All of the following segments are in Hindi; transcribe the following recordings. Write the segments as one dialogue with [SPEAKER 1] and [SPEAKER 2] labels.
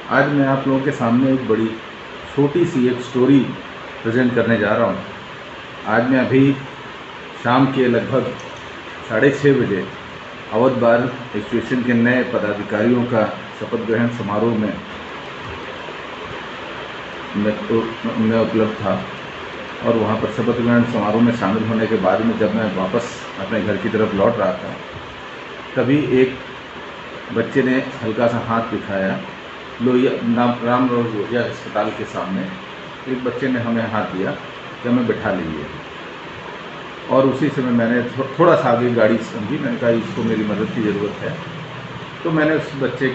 [SPEAKER 1] आज मैं आप लोगों के सामने एक बड़ी छोटी सी एक स्टोरी प्रेजेंट करने जा रहा हूँ। आज मैं अभी शाम के लगभग 6:30 बजे अवध बार एसोसिएशन के नए पदाधिकारियों का शपथ ग्रहण समारोह में मैं उपलब्ध था और वहाँ पर शपथ ग्रहण समारोह में शामिल होने के बाद में जब मैं वापस अपने घर की तरफ लौट रहा था, तभी एक बच्चे ने हल्का सा हाथ दिखाया। लोहिया राम लोहिया अस्पताल के सामने एक बच्चे ने हमें हाथ दिया कि हमें बैठा लीजिए, और उसी समय मैंने थोड़ा सा आगे गाड़ी समझी। मैंने कहा इसको मेरी मदद की ज़रूरत है, तो मैंने उस बच्चे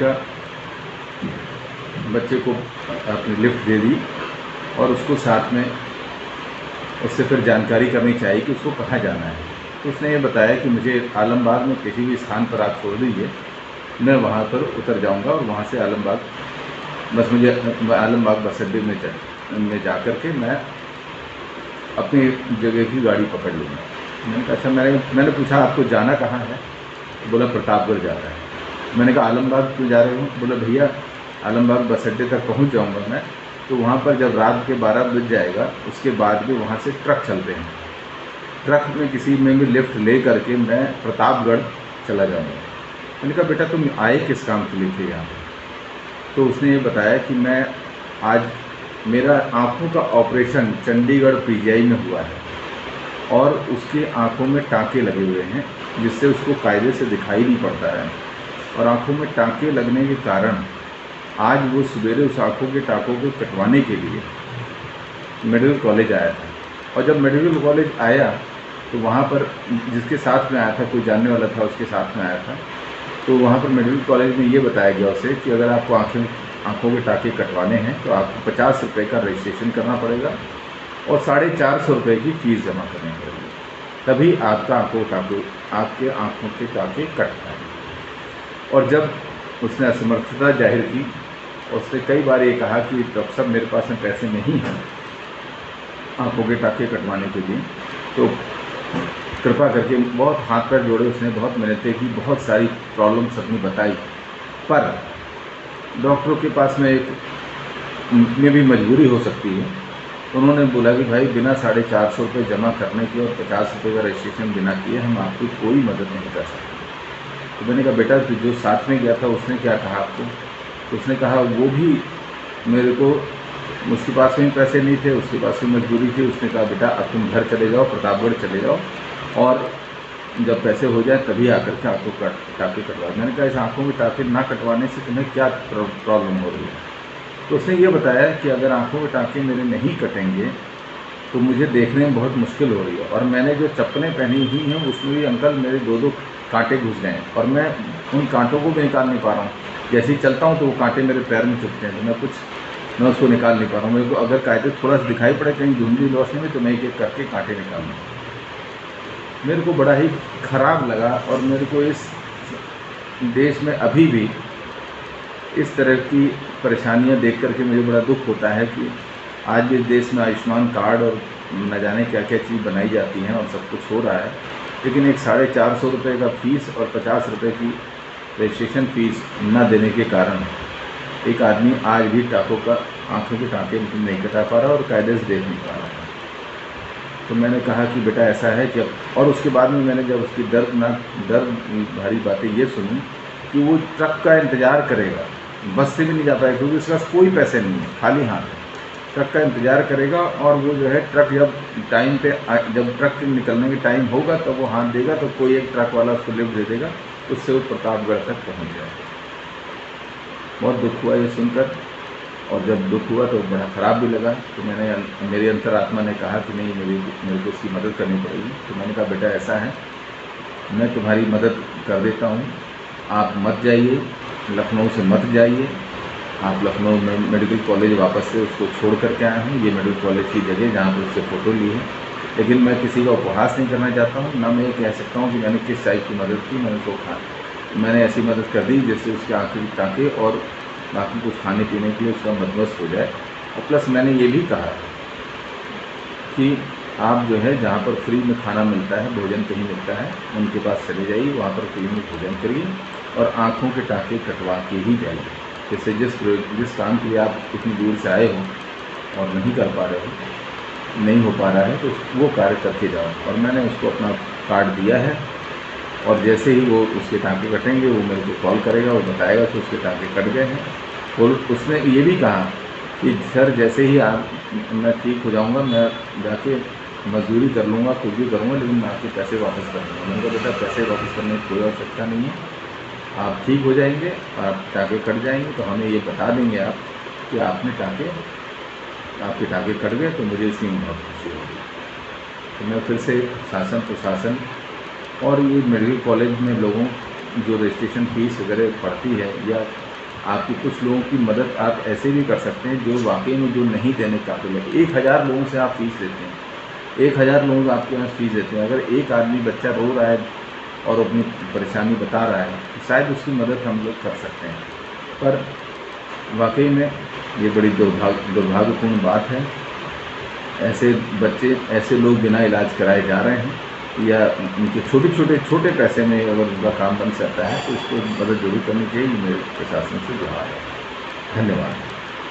[SPEAKER 1] को अपनी लिफ्ट दे दी और उसको साथ में उससे फिर जानकारी करनी चाहिए कि उसको कहाँ जाना है। तो उसने ये बताया कि मुझे आलमबाग में किसी भी स्थान पर आप छोड़ दीजिए, मैं वहाँ पर उतर जाऊँगा और वहाँ से आलमबाग बस अड्डे में जा कर के मैं अपनी जगह की गाड़ी पकड़ लूँगा। मैंने कहा अच्छा। मैंने पूछा आपको जाना कहाँ है? तो बोला प्रतापगढ़ जाना है। मैंने कहा आलमबाग क्यों जा रहे हो? बोला भैया आलमबाग बस अड्डे तक पहुँच जाऊँगा मैं, तो वहाँ पर जब रात के 12 बज जाएगा उसके बाद भी वहाँ से ट्रक चलते हैं, ट्रक में किसी में भी लिफ्ट ले करके मैं प्रतापगढ़ चला जाऊँगा। मैंने कहा बेटा तुम आए किस काम के लिए थे यहाँ पर? तो उसने ये बताया कि मैं आज मेरा आँखों का ऑपरेशन चंडीगढ़ पीजीआई में हुआ है और उसके आँखों में टाँके लगे हुए हैं, जिससे उसको कायदे से दिखाई नहीं पड़ता है। और आँखों में टाँके लगने के कारण आज वो सवेरे उस आँखों के टाँकों को कटवाने के लिए मेडिकल कॉलेज आया था। और जब मेडिकल कॉलेज आया तो वहाँ पर जिसके साथ में आया था, कोई जानने वाला था उसके साथ में आया था, तो वहाँ पर मेडिकल कॉलेज में ये बताया गया उसे कि अगर आपको आँखों के टाँके कटवाने हैं तो आपको 50 रुपये का रजिस्ट्रेशन करना पड़ेगा और 450 रुपये की फ़ीस जमा करनी पड़ेगी, तभी आपका आपके आँखों के टाँके कट पाएंगे। और जब उसने असमर्थता जाहिर की, उसने कई बार ये कहा कि डॉक्टर साहब मेरे पास में पैसे नहीं हैं आँखों के टाँके कटवाने के लिए, तो कृपा करके बहुत हाथ पैर जोड़े उसने, बहुत मेहनतें की, बहुत सारी प्रॉब्लम्स अपनी बताई, पर डॉक्टरों के पास में भी मजबूरी हो सकती है। उन्होंने बोला कि भाई बिना 450 रुपये जमा करने के और 50 रुपये का रजिस्ट्रेशन बिना किए हम आपकी कोई मदद नहीं कर सकते। तो मैंने कहा बेटा जो साथ में गया था उसने क्या कहा आपको? तो उसने कहा वो भी मेरे को, उसके पास में पैसे नहीं थे, उसके पास में मजबूरी थी। उसने कहा बेटा अब तुम घर चले जाओ, प्रतापगढ़ चले जाओ और जब पैसे हो जाए तभी आकर के आँखों का टाँके कटवा। मैंने कहा इस आँखों में टाँके ना कटवाने से तुम्हें क्या प्रॉब्लम हो रही है? तो उसने ये बताया कि अगर आँखों के टाँके मेरे नहीं कटेंगे तो मुझे देखने में बहुत मुश्किल हो रही है, और मैंने जो चप्पलें पहनी हुई हैं उसमें भी अंकल मेरे 2-2 कांटे घुस गए हैं और मैं उन कांटों को भी निकाल नहीं पा रहा हूँ। जैसे ही चलता हूँ तो वो कांटे मेरे पैर में चुभते हैं, तो मैं उसको निकाल नहीं पा रहा हूँ। मेरे को अगर कायदे थोड़ा सा दिखाई पड़े कहीं धुंधली रोशनी में तो मैं एक एक करके कांटे निकालूँ। मेरे को बड़ा ही ख़राब लगा और मेरे को इस देश में अभी भी इस तरह की परेशानियां देख करके मुझे बड़ा दुख होता है कि आज भी देश में आयुष्मान कार्ड और न जाने क्या क्या चीज़ बनाई जाती हैं और सब कुछ हो रहा है, लेकिन एक 450 रुपये का फ़ीस और 50 रुपये की रजिस्ट्रेशन फ़ीस न देने के कारण एक आदमी आज भी आँखों के टाँके नहीं कटा पा रहा और कायदे से देख नहीं पा रहा। तो मैंने कहा कि बेटा ऐसा है कि और उसके बाद में मैंने जब उसकी दर्द भारी बातें ये सुनी कि वो ट्रक का इंतज़ार करेगा, बस से भी नहीं जा पाएगा क्योंकि उसके पास कोई पैसे नहीं है, खाली हाथ है, ट्रक का इंतज़ार करेगा और वो जो है ट्रक जब ट्रक निकलने के टाइम होगा तब वो हाथ देगा तो कोई एक ट्रक वाला उसको लिफ्ट दे देगा, उससे वो प्रतापगढ़ तक पहुँच जाएगा। बहुत दुख हुआ ये सुनकर, और जब दुख हुआ तो बड़ा ख़राब भी लगा। तो मेरी अंतरात्मा ने कहा कि नहीं मेरे को उसकी मदद करनी पड़ेगी। तो मैंने कहा बेटा ऐसा है, मैं तुम्हारी मदद कर देता हूँ, आप मत जाइए, लखनऊ से मत जाइए। आप लखनऊ में मेडिकल कॉलेज वापस से उसको छोड़ करके आए हैं, ये मेडिकल कॉलेज की जगह जहाँ पर उससे फ़ोटो ली है, लेकिन मैं किसी का उपहास नहीं करना चाहता हूँ, ना मैं ये कह सकता हूँ कि मैंने किस टाइप की मदद की। मैंने ऐसी मदद कर दी जिससे उसके आँखों की टाँके और बाकी कुछ खाने पीने के लिए उसका बंदोबस्त हो जाए। और प्लस मैंने ये भी कहा कि आप जो है जहाँ पर फ्री में खाना मिलता है, भोजन कहीं मिलता है, उनके पास चले जाइए, वहाँ पर फ्री में भोजन करिए और आँखों के टाँके कटवा के ही जाइए। जैसे जिस काम के लिए आप इतनी दूर से आए हो और नहीं कर पा रहे हो, नहीं हो पा रहा है, तो वो कार्य करके जाओ। और मैंने उसको अपना कार्ड दिया है, और जैसे ही वो उसके टाँके कटेंगे वो मेरे को कॉल करेगा, वो बताएगा कि उसके टाँके कट गए हैं। और उसने ये भी कहा कि सर जैसे ही मैं ठीक हो जाऊँगा, मैं जाके मजदूरी कर लूँगा, कुछ भी करूँगा, लेकिन मैं आपके पैसे वापस कर दूँगा। मैंने कहा बेटा पैसे वापस करने की कोई आवश्यकता नहीं है, आप ठीक हो जाएंगे, आप टाँके कट जाएंगे तो हमें ये बता देंगे आप कि आपके टाँके कट गए, तो मुझे इसी में बहुत खुशी होगी। तो मैं फिर से शासन प्रशासन और ये मेडिकल कॉलेज में लोगों जो रजिस्ट्रेशन फीस वगैरह पड़ती है, या आपकी कुछ लोगों की मदद आप ऐसे भी कर सकते हैं जो वाकई में जो नहीं देने काबिल है। 1000 लोगों से आप फीस लेते हैं, 1000 लोग आपके यहाँ फीस देते हैं। अगर एक आदमी बच्चा रो रहा है और अपनी परेशानी बता रहा है, तो शायद उसकी मदद हम लोग कर सकते हैं। पर वाकई में ये बड़ी दुर्भाग्यपूर्ण बात है। ऐसे बच्चे, ऐसे लोग बिना इलाज कराए जा रहे हैं, या उनके छोटे पैसे में अगर उनका काम बन सकता है तो उसको मदद जरूर करनी चाहिए। मेरे प्रशासन से गुहार है। धन्यवाद।